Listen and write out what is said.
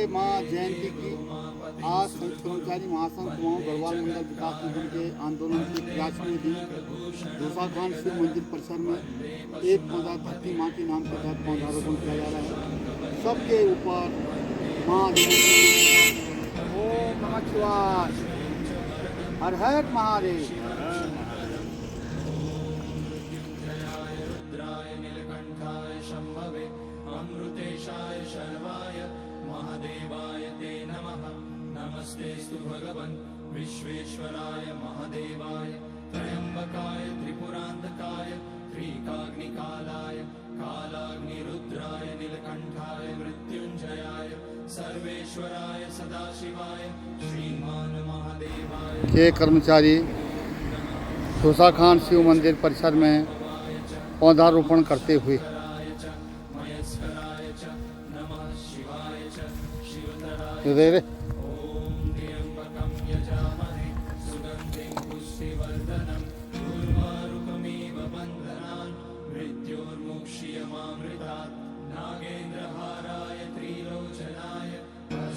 माँ जयंती की आज संयुक्त कर्मचारी महासंघ कुमाऊं गढ़वाल मंडल विकास निगम के आंदोलन के 85वें दिन दूसाखान शिव मंदिर परिसर में एक पौधा धरती माँ के नाम के तहत पौधारोपण किया जा रहा है। सबके ऊपर माँ ओम नमः शिवाय, हर हर महादेव। अमृतेशाय शर्वाय महादेवाय ते नमः। नमस्तेस्तु भगवन् विश्वेश्वराय महादेवाय त्र्यंबकाय त्रिपुरांतकाय त्रिकाग्निकालाय कालाग्निरुद्राय नीलकंठाय मृत्युंजयाय सर्वेश्वराय सदाशिवाय श्रीमान महादेवाय के कर्मचारी दूसाखान शिव मंदिर परिसर में पौधारोपण करते हुए रे मृत्योर्मुक्षीयमामृतात् नागेन्द्रहाराय त्रिलोचनाय